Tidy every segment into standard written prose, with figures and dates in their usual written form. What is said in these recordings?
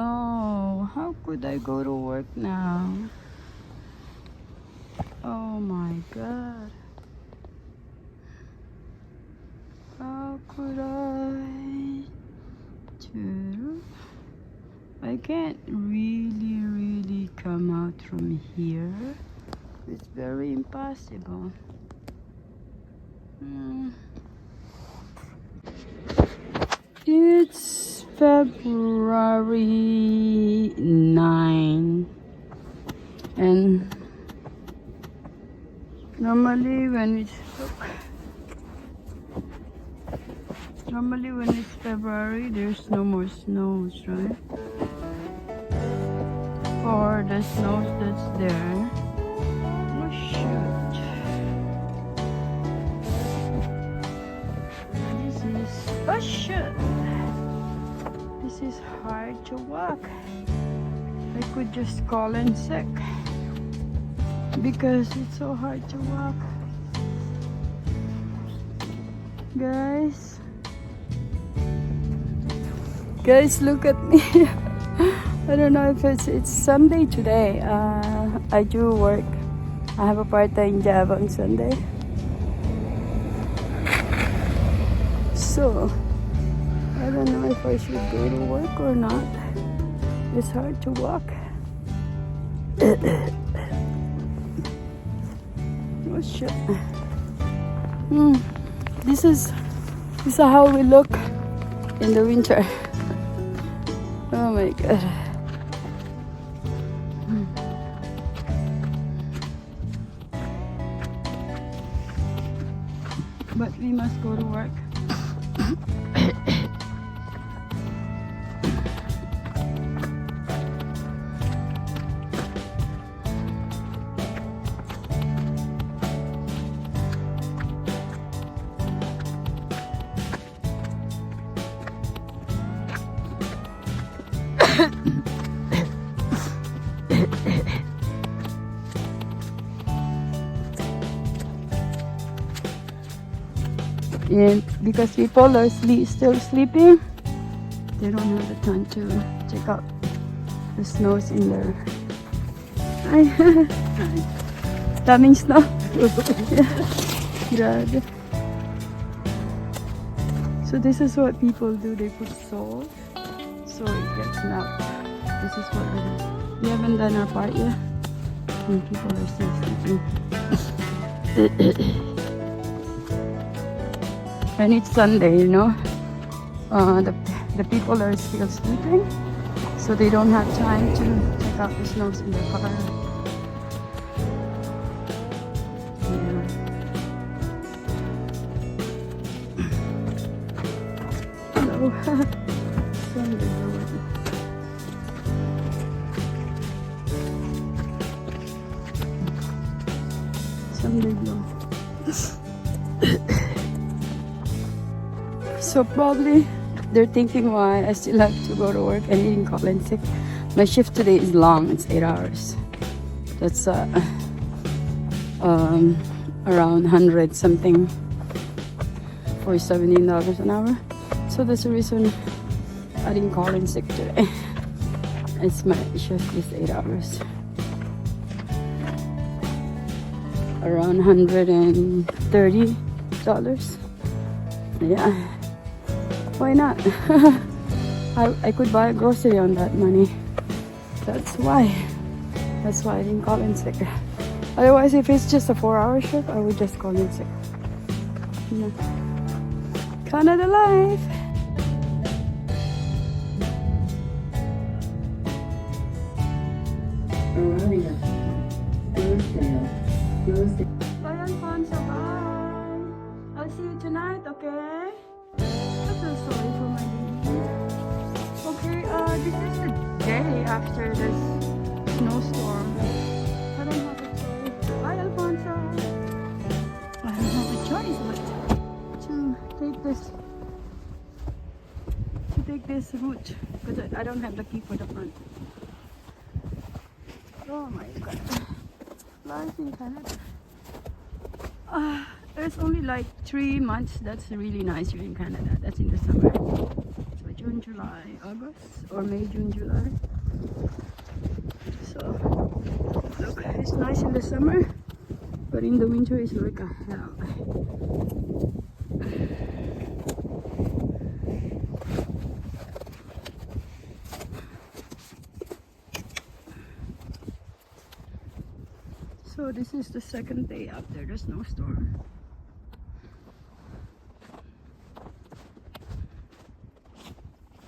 no. How could I go to work now? Oh my god. How could I do? I can't really come out from here. It's very impossible. It's February 9, and normally when it's February, there's no more snows, right? Or the snows that's there. Oh shoot. Oh shoot. This is hard to walk. I could just call in sick because it's so hard to walk. Guys, look at me. I don't know if it's Sunday today. I do work. I have a part-time job on Sunday. So, I don't know if I should go to work or not. It's hard to walk. Oh shit. This is how we look in the winter. Oh my god. But we must go to work. And because people are still sleeping, they don't have the time to check out the snows in there. Daming snow. Grabe. So this is what people do. They put salt so it gets melt. This is what we do. We haven't done our part yet. And people are still sleeping. And it's Sunday, you know. The people are still sleeping, so they don't have time to check out the snows in their car. Yeah. Hello. Sunday. Sunday glow. So probably they're thinking why I still have to go to work and didn't call in sick. My shift today is long. It's 8 hours. That's around 100 something for $17 an hour. So that's the reason I didn't call in sick today. It's my shift is 8 hours. Around $130. Yeah. Why not? I could buy a grocery on that money. That's why I didn't call in sick. Otherwise, if it's just a 4-hour shift, I would just call in sick. Yeah. Canada life. Arriving at Rosedale. Bye, Alfonso. Bye. I'll see you tonight, okay? I feel sorry for my baby. Okay, this is the day after this snowstorm. I don't have a choice. Bye, Alfonso. I don't have a choice but to take this route because I don't have the key for the front. Oh my god. Life in Canada. There's only like 3 months that's really nice here in Canada. That's in the summer. That's what June, July, August, or May, June, July. So look, it's nice in the summer, but in the winter it's like a hell. So this is the second day after the snowstorm.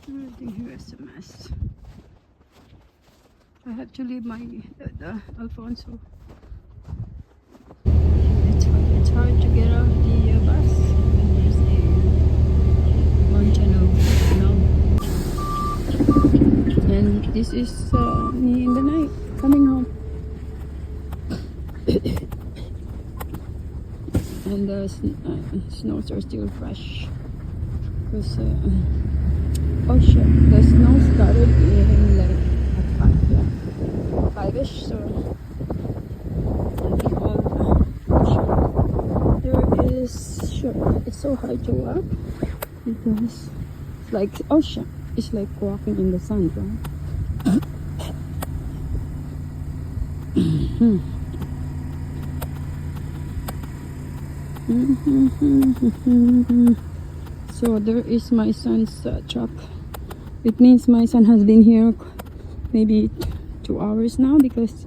Everything here is a mess. I have to leave my the Alfonso. It's hard to get off the bus when there's a mountain of snow. And this is me in the night coming home. And the snows are still fresh because oh shit, the snow started in like at 5, yeah, 5ish, so we all there is sure it's so hard to walk because it's like ocean, it's like walking in the sun, right? So there is my son's truck. It means my son has been here maybe 2 hours now because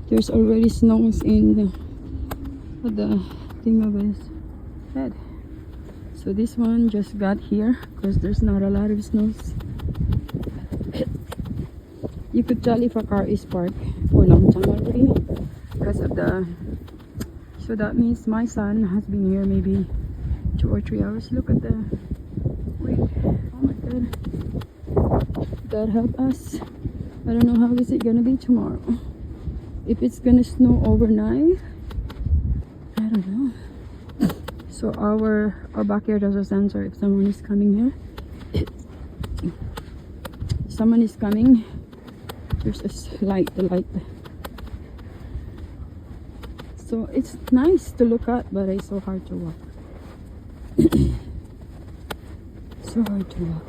there's already snows in the thing of his head. So this one just got here because there's not a lot of snows. You could tell if a car is parked for a long time already because of the. So that means my son has been here maybe 2 or 3 hours. Look at the wind. Oh my god. God help us. I don't know how is it gonna be tomorrow. If it's gonna snow overnight, I don't know. So our backyard has a sensor if someone is coming here. Someone is coming. There's a light, the light. So it's nice to look at, but it's so hard to walk. So hard to walk.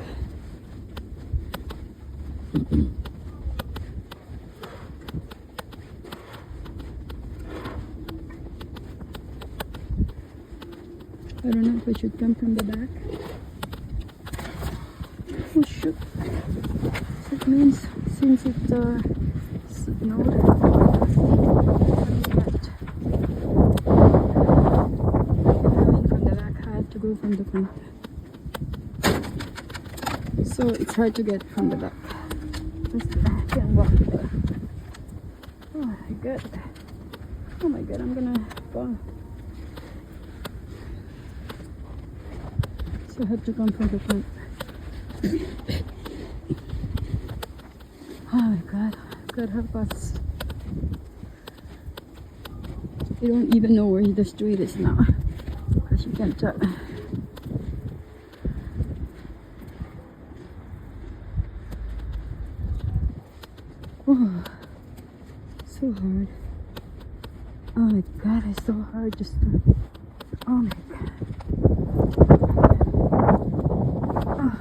I don't know if I should come from the back. Oh shoot. So it means since it snowed, go from the front, so it's hard to get from the back. I can't walk there. Oh my god, oh my god, I'm gonna fall. So I have to come from the front. Oh my god, God help us. You don't even know where the street is now because you can't tell. Oh, so hard. Oh my god, it's so hard to stop. Oh my god. Oh.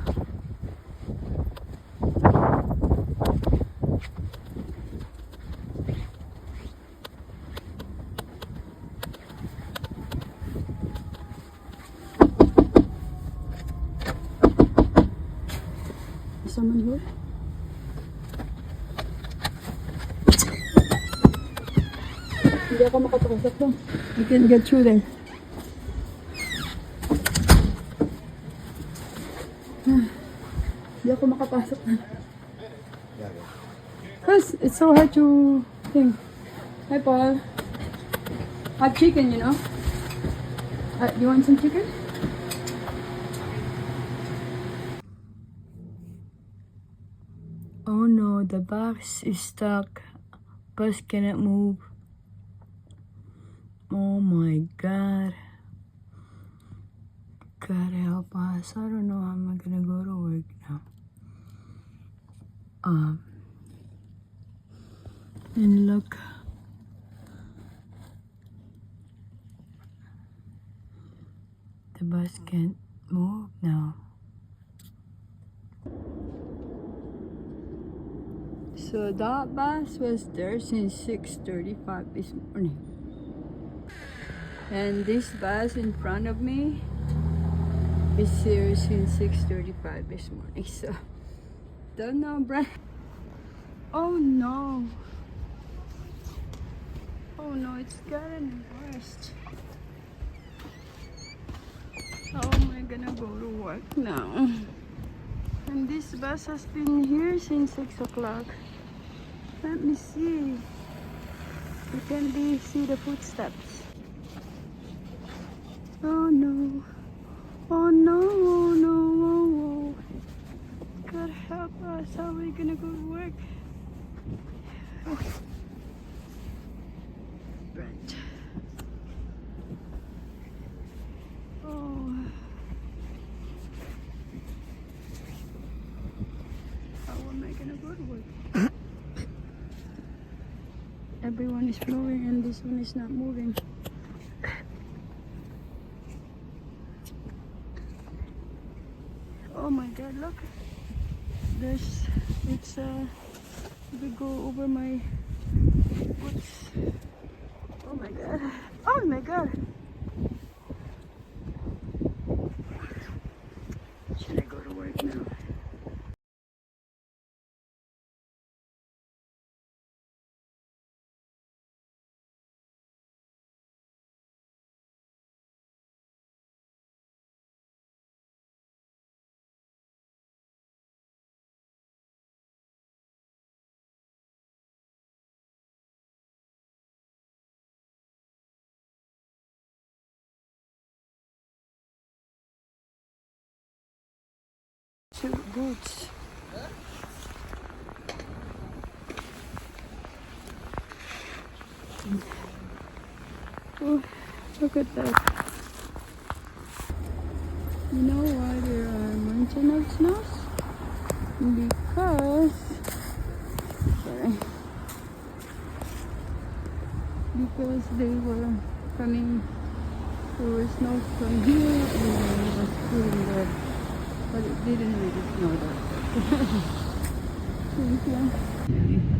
Is someone here? Hindi ako makapasok doon. I can't get through there. Hindi ako makapasok na. Because it's so hard to think. Hi, Paul. I have chicken, you know. You want some chicken? Oh no, the box is stuck. Bus cannot move. Oh my god. God help us. I don't know how I'm gonna go to work now. And look. The bus can't move now. So that bus was there since 6:35 this morning. And this bus in front of me is here since 6:35 this morning. So don't know, Brian. Oh no. Oh no, it's gotten worse. How am I gonna go to work now? And this bus has been here since 6 o'clock. Let me see. You can see the footsteps. Oh no. Oh no, oh no, oh, oh. God help us. How are we gonna go to work? Oh. Right. Oh. How am I gonna go to work? Everyone is flowing and this one is not moving. Oh my god, look. We go over my boots. Oh my god. Oh my god. Should I go to work now? Two boots. Oh, look at that. You know why there are mountain snows? Because, sorry, because they were coming, there was snow from here and it was cooling there, but it didn't really snow that. Thank you.